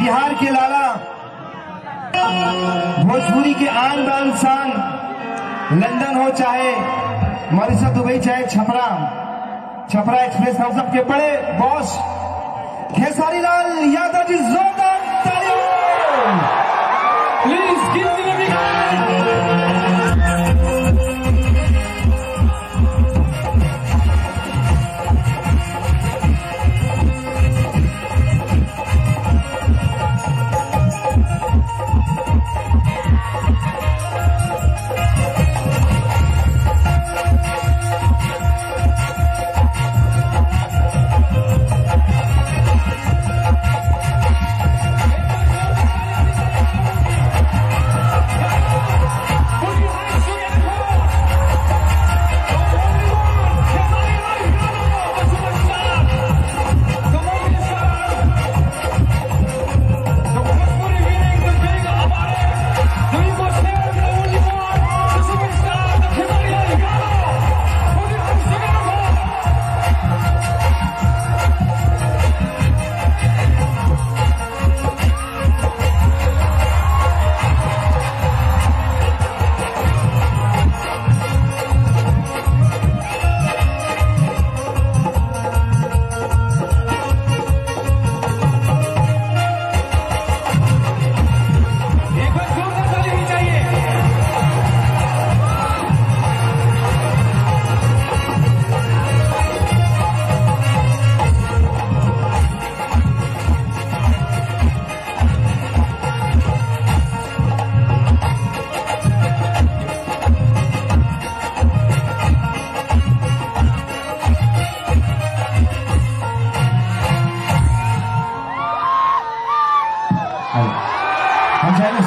बिहार के लाला, भोजपुरी के आन बान शान, लंदन हो चाहे मॉरिशस, दुबई चाहे छपरा, छपरा एक्सप्रेस हम सबके बड़े बॉस खेसारी लाल यादव जी, जोरदार तालियां please give me the big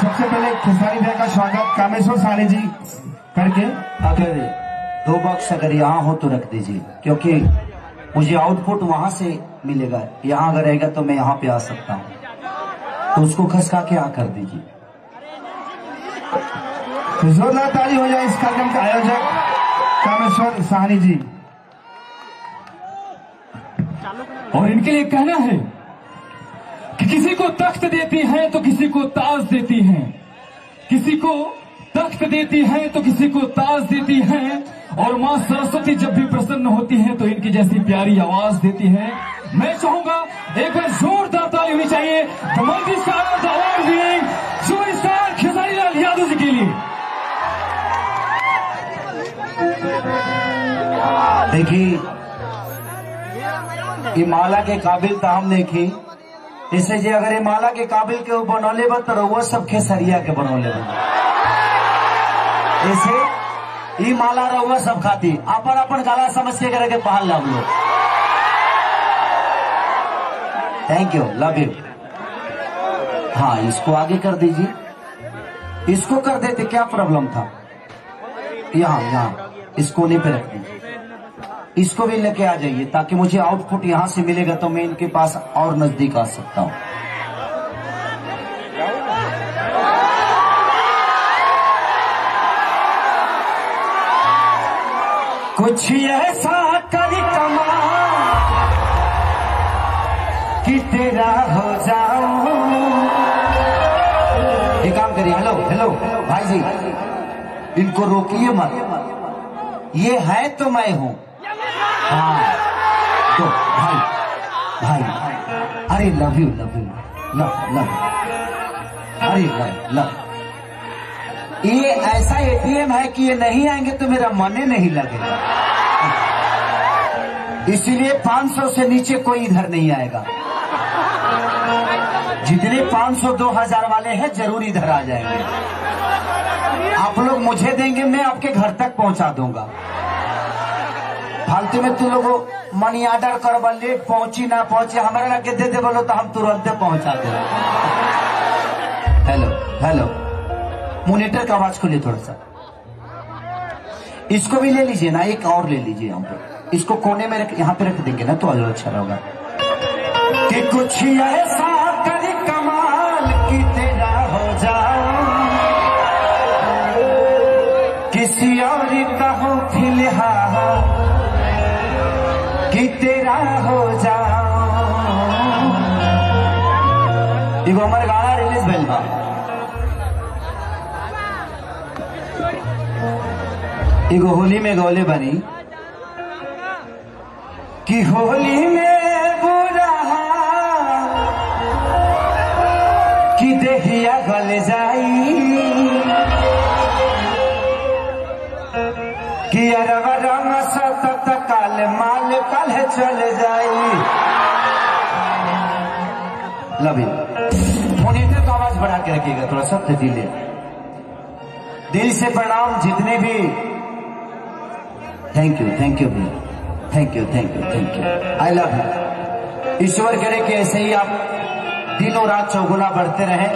सबसे पहले खेसारी भाई का स्वागत कामेश्वर साहनी जी करके। अगर 2 बॉक्स अगर यहाँ हो तो रख दीजिए, क्योंकि मुझे आउटपुट वहां से मिलेगा। यहाँ अगर रहेगा तो मैं यहाँ पे आ सकता हूँ, तो उसको खसका के कर दीजिए। जोरदार ताली हो जाए इस कार्यक्रम का आयोजक कामेश्वर साहनी जी। और इनके लिए कहना है कि किसी को तख्त देती हैं तो किसी को ताज देती हैं, किसी को तख्त देती हैं तो किसी को ताज देती हैं, और मां सरस्वती जब भी प्रसन्न होती हैं तो इनकी जैसी प्यारी आवाज देती हैं। मैं चाहूंगा एक बार जोरदार ताली होनी चाहिए the multi star award winning superstar Khesari Lal Yadav ji के लिए। देखिए, ये माला के काबिल तो हम देखी, इसे जे अगर ये माला के काबिल के बनौले बा तो रउआ सब खेसरिया के बनौले बा। ऐसे ये माला रउआ सब खाती अपन अपन गाला समझ के करके पहन ला लोग। Thank you, love you. हाँ, इसको आगे कर दीजिए, इसको कर देते क्या प्रॉब्लम था। यहाँ इसको नहीं पे रख दीजिए, इसको भी लेके आ जाइए ताकि मुझे आउटपुट यहां से मिलेगा तो मैं इनके पास और नजदीक आ सकता हूं। कुछ ऐसा कर कमाल कि तेरा हो जाऊं। एक काम करिए, हेलो हेलो भाई जी, इनको रोकिए मत, ये है तो मैं हूं। हाँ तो भाई, अरे लव यू, लव, अरे लव। ये ऐसा एटीएम है कि ये नहीं आएंगे तो मेरा मन ही नहीं लगेगा, इसीलिए 500 से नीचे कोई इधर नहीं आएगा। जितने 500 2000 वाले हैं जरूर इधर आ जाएंगे। आप लोग मुझे देंगे, मैं आपके घर तक पहुंचा दूंगा। फालतू में तुम लोगों मनी ऑर्डर करवा, लेट पहुंची ना पहुंची हमारे लगे दे दे बोलो तो हम तुरंत पहुंचा दे। हेलो, मोनिटर का आवाज खोलिए थोड़ा सा। इसको भी ले लीजिए ना, एक और ले लीजिए यहाँ पे, इसको कोने में यहाँ पे रख देंगे ना तो और अच्छा रहेगा। कि कुछ ऐसा कर कमाल कि तेरा हो जाऊं, किसी और का हो फिलहाल कि तेरा हो जाऊं। एगो हमारे गाना रिलीज भइल बा, एगो होली में गौले बनी कि होली में बुरा कि देखिया गल जाई कि अरवा रंग सतत काल माल कल चल जाई। Love you. मोनिटर का आवाज बढ़ा के रखिएगा थोड़ा सा, दिल से प्रणाम जितने भी। थैंक यू भैया, thank you I love you. ईश्वर करे कि ऐसे ही आप दिनों रात चौगुना बढ़ते रहे,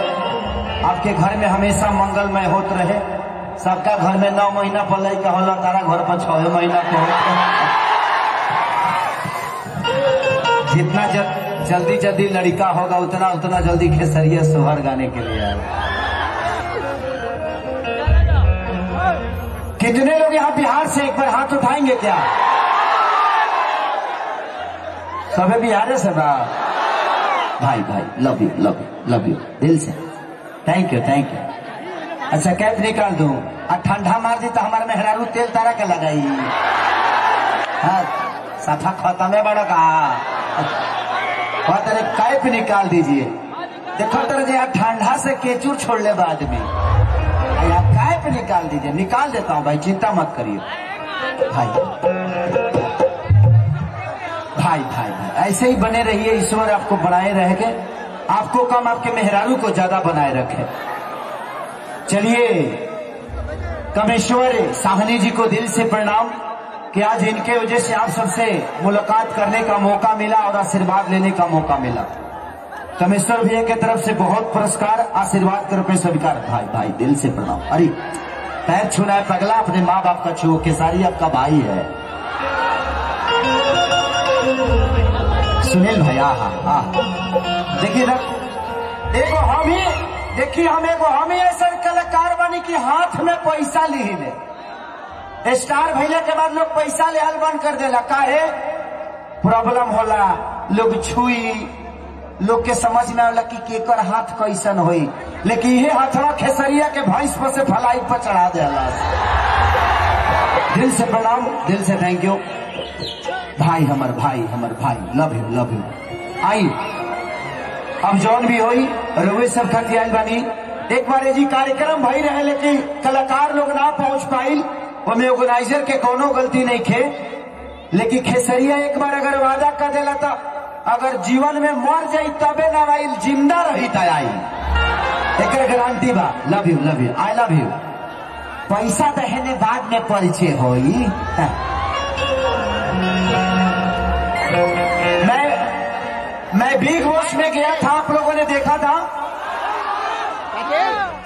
आपके घर में हमेशा मंगलमय होते रहे। सबका घर में 9 महीना पलई का होला, तारा घर पर 6 महीना को। जितना जल्दी लड़का होगा उतना जल्दी खेसरिया सोहर गाने के लिए आएगा। कितने लोग यहाँ बिहार से एक बार हाथ उठाएंगे क्या? सभी बिहार से बा भाई लव यू दिल से। Thank you. अच्छा कैप निकाल दूं, ठंडा मार दी तो हमारे मेहरारू तेल तारा के लगाई। हाँ सफा खत्म है बड़ा का। कैप निकाल दीजिए। देखो तरह ठंडा से केचूर छोड़ ले आदमी, कैप निकाल दीजिए। निकाल देता हूँ भाई, चिंता मत करिए भाई ऐसे ही बने रहिए। ईश्वर आपको बनाए रहेंगे, आपको कम आपके मेहरारू को ज्यादा बनाए रखे। चलिए कमेश्वर साहनी जी को दिल से प्रणाम कि आज इनके वजह से आप सबसे मुलाकात करने का मौका मिला और आशीर्वाद लेने का मौका मिला। कमिश्नर भैया की तरफ से बहुत पुरस्कार आशीर्वाद के रूप में स्वीकार। भाई दिल से प्रणाम। अरे पैर छूना है पगला, अपने माँ बाप का छू, केसारी आपका भाई है। सुनील भैया देखिए हम ही ऐसा कलाकार बनी कि हाथ में पैसा ली ले। स्टार भैया के बाद लोग पैसा ले हल बंद कर देला, काहे? प्रॉब्लम होला, लोग छुई, लोग के समझ में आला कि केकर हाथ कैसन होई, लेकिन ये हाथवा खेसरिया के भैंस पर से फलाई पर चढ़ा देला। दिल से प्रणाम, दिल से थैंक यू भाई, हमर भाई लव यू। आई अब जौन भी होई रोए सब खाती आइल बानी। एक बार जी कार्यक्रम भाई रहे, लेकिन कलाकार लोग ना पहुंच पाइल, में ऑर्गेनाइजर के कोनो गलती नहीं खे। लेकिन खेसरिया एक बार अगर वादा कर देला था, अगर जीवन में मर जाई तबे ना आइल, जिंदा रही त आई, एक गारंटी बा। Love you I love you. पैसा दहेने बाद में परिचय होई। मैं बिग बॉस में गया था, आप लोगों ने देखा था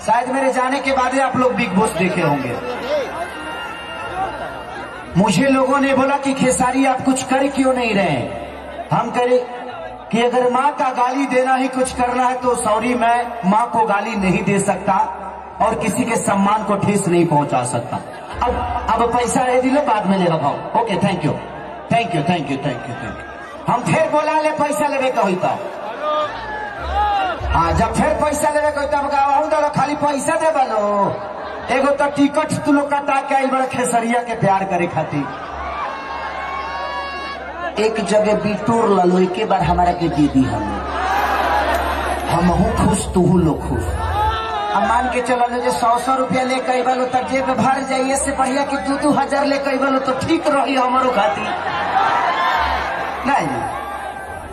शायद, मेरे जाने के बाद आप लोग बिग बॉस देखे होंगे। मुझे लोगों ने बोला कि खेसारी आप कुछ कर क्यों नहीं रहे? हम करे कि अगर माँ का गाली देना ही कुछ करना है तो सॉरी, मैं माँ को गाली नहीं दे सकता और किसी के सम्मान को ठेस नहीं पहुंचा सकता। अब पैसा है दिलो, बाद में लेगा भाव। ओके थैंक यू। हम फिर बोला ले पैसा लेवे कही तो, हाँ जब फिर पैसा लेवे कही तब खाली पैसा दे बलो। एगो तो टिकट तू लोग कटा के आई बड़ा खेसरिया के प्यार करे खातिर। एक जगह बिटूर ललो, एक बार हमारा के दीदी हम खुश, तू लोग खुश। अब मान के चलो जो 100 रुपया ले कई बालो तब जेब भर जाइए, से बढ़िया कि 2 हजार ले कई बालो तो ठीक रही हमारो खातिर। नहीं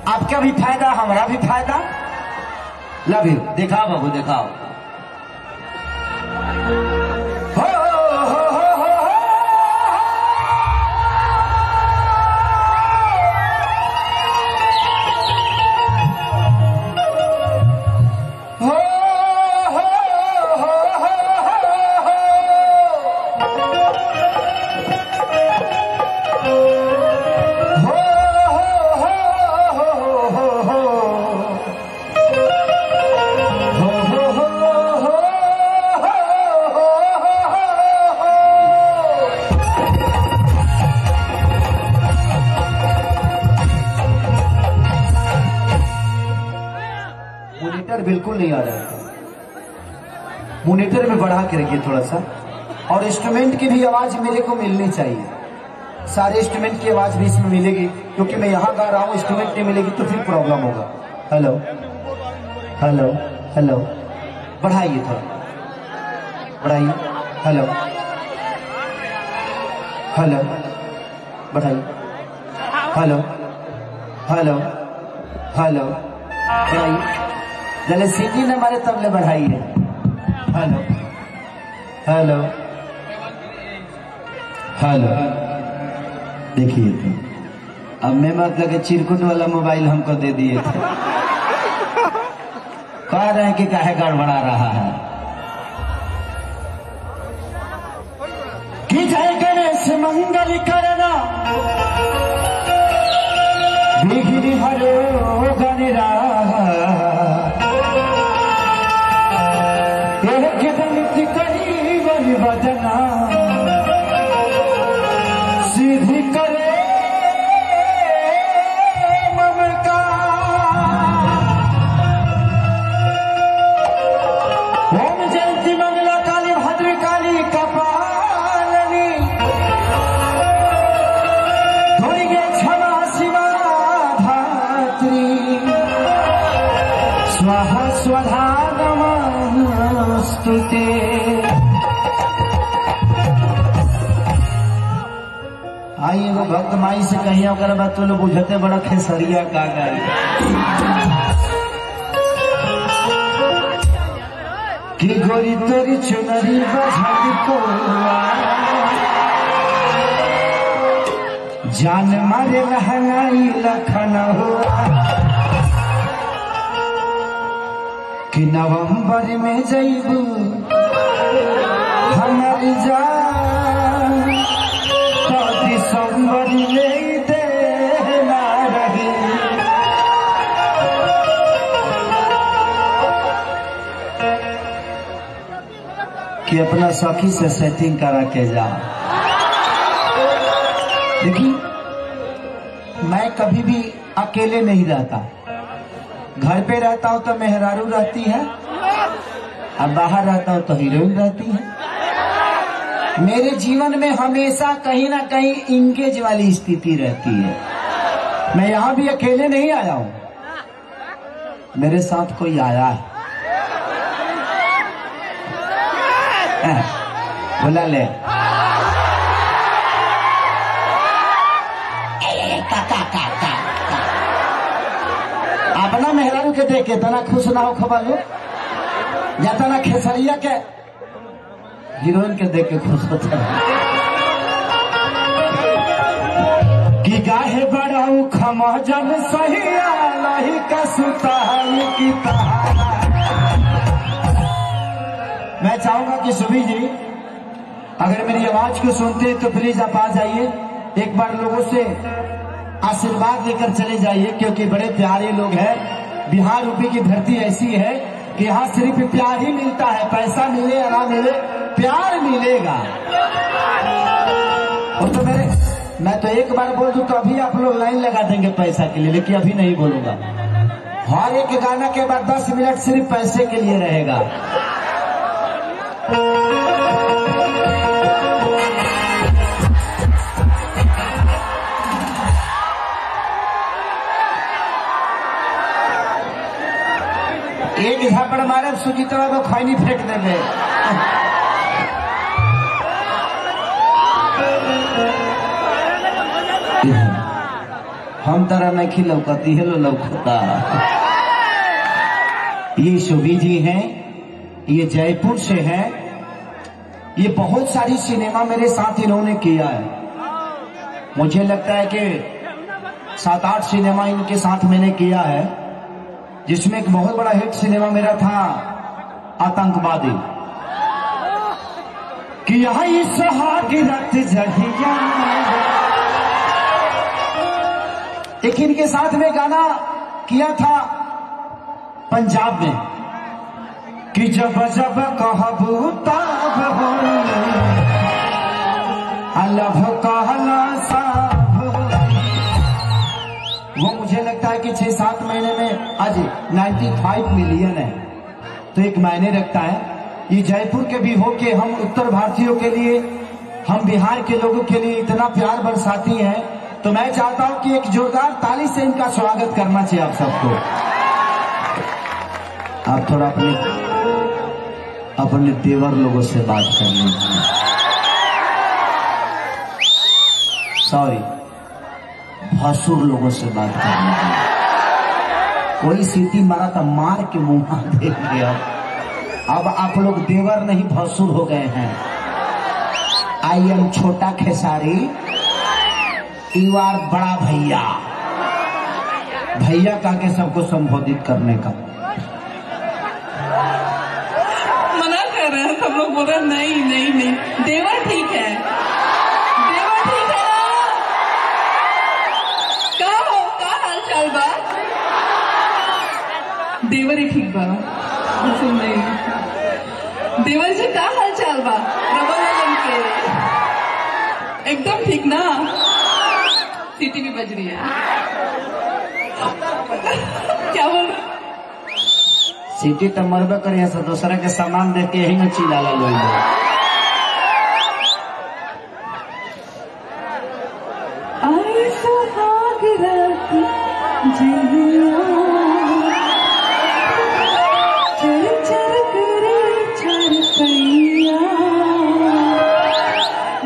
आपका भी फायदा, हमारा भी फायदा। Love you. दिखाओ बाबू दिखाओ। हो मॉनिटर बिल्कुल नहीं आ रहा है, मॉनिटर में बढ़ा के रखिए थोड़ा सा। और इंस्ट्रूमेंट की भी आवाज मेरे को मिलनी चाहिए, सारे इंस्ट्रूमेंट की आवाज भी इसमें मिलेगी, क्योंकि मैं यहाँ गा रहा हूँ, इंस्ट्रूमेंट नहीं मिलेगी तो फिर प्रॉब्लम होगा। हेलो हेलो हेलो, बढ़ाइए थोड़ा, बढ़ाइए। हेलो हेलो, बढ़ाइए। हेलो हेलो हेलो, बढ़ाइए। जले सीटी न मारे तब ले बढ़ाइए। हेलो हेलो हेलो, देखिए तो अब मैं मतलब के चिरकुट वाला मोबाइल हमको दे दिए थे, कह रहे हैं कि काहे गड़बड़ा रहा है। कि जय गणेश मंगल करना विघ्न हरो गणराज, एक दंत करी बलि बजना, सीधी करे ममता। ओम जयंती मंगला काली भद्र काली कपालिनी, दुर्गे क्षमा शिवा धात्री, स्वाहा स्वधा नमस्तुते। आई एगो भक्त माई से कहिया ओकर बात तो लोग बुझते बड़ा खेसरिया का गाय कि गोरी तोरी चुनरी बझल को जान मारे लहंगाई लखन हुआ, कि नवंबर में जईबू हमारी जान, तो दिसंबर में देना रही। कि अपना सखी से सेटिंग करा के जा। देखिए मैं कभी भी अकेले नहीं रहता, घर पे रहता हूं तो मेहरारू रहती है, अब बाहर रहता हूं तो हीरोइन रहती है। मेरे जीवन में हमेशा कहीं ना कहीं इंगेज वाली स्थिति रहती है। मैं यहां भी अकेले नहीं आया हूं, मेरे साथ कोई आया है। बुला ले अपना मेहरारू के देख के तना खुश ना हो खबालो, या तना खेसरिया के हीरोइन के देख के खुश होता है। कि गाहे बड़ाऊ खमजन सहिया लही का सुताई की तहारा। मैं चाहूंगा कि सुभी जी अगर मेरी आवाज को सुनते हैं तो प्लीज आप आ जाइए, एक बार लोगों से आशीर्वाद लेकर चले जाइए, क्योंकि बड़े प्यारे लोग हैं। बिहार यूपी की धरती ऐसी है कि यहाँ सिर्फ प्यार ही मिलता है, पैसा मिले या ना मिले प्यार मिलेगा। और तो मैं तो एक बार बोल दूं तो अभी आप लोग लाइन लगा देंगे पैसा के लिए, लेकिन अभी नहीं बोलूंगा। हर एक गाना के बाद 10 मिनट सिर्फ पैसे के लिए रहेगा। एक झापड़ मारे सुजीतवा को खैनी फेंक देंगे। हम तरह नहीं खिलौकती है लो लौकता। ये शोभी जी हैं, ये जयपुर से हैं। ये बहुत सारी सिनेमा मेरे साथ इन्होंने किया है। मुझे लगता है कि 7-8 सिनेमा इनके साथ मैंने किया है, जिसमें एक बहुत बड़ा हिट सिनेमा मेरा था आतंकवादी। कि यहाँ इस हागिरत जहिया, एक इनके साथ में गाना किया था पंजाब में कि जब जब कहबू तब अलभ कहला साब। वो मुझे लगता है है कि 6-7 महीने में आज 95 मिलियन है, तो एक मायने रखता है। ये जयपुर के भी हो के हम उत्तर भारतीयों के लिए, हम बिहार के लोगों के लिए इतना प्यार बरसाती हैं, तो मैं चाहता हूं कि एक जोरदार ताली से इनका स्वागत करना चाहिए आप सबको। आप थोड़ा अपने देवर लोगों से बात कर लीजिए, सॉरी भसुर लोगों से बात कर लीजिए। कोई सीटी मारा था, मार के मुंह देख लिया। अब आप लोग देवर नहीं भसुर हो गए हैं। आई एम छोटा खेसारी, यू आर बड़ा भैया। भैया कह के सबको संबोधित करने का मना कर रहे हैं। सब लोग बोल रहे हैं नहीं नहीं नहीं, देवर ठीक है, देवर ठीक है ना। का हाल चाल बा? देवर ही ठीक बा। सुन नहीं, देवर जी का हाल चाल बा? रबा के एकदम ठीक ना? सीटी भी बज रही है। क्या बोल रहे? सीटी तो मरबे करिए से दूसरे के सामान देख के यही में चिल्ला लो। आई सुहाग रात जिया चर चर करे चरकैया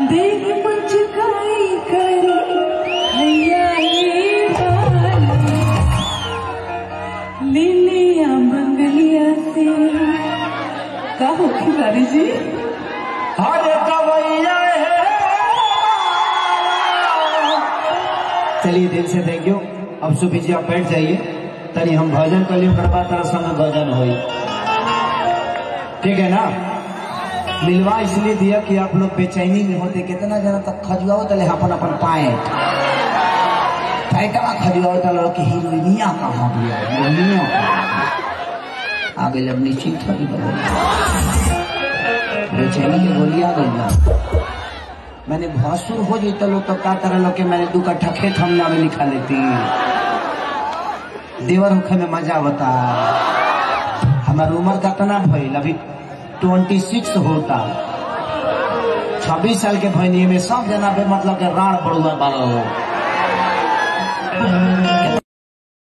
देख मुझकाई करे हैया लिलिया मंगलिया से का हो खिलाड़ी जी। अरे कवैया है। चलिए दिल से थैंक यू। अब सुबह जी आप बैठ जाइए, तनी हम भजन कर लियो, करवा तरह संग भजन होई, ठीक है ना। मिलवा इसलिए दिया कि आप लोग बेचैनी में होते, कितना जना तक खजुआओ तले अपन अपन पाए पैटवा खजुआओ तले कि हीरोइनिया कहाँ गया, हीरोइनिया आगे जब निश्चिंत हो बेचैनी की गोली आ गई ना। मैंने भसुर हो जाता लो तो का तरह लो के मैंने 2 कट्ठा खेत हम नाम लिखा लेती। देवर होखे में मजा बता। हमारी उम्र कितना भइल? अभी 26 होता। 26 साल के भइनी में सब जना पे मतलब के राण बड़ुआ बालो।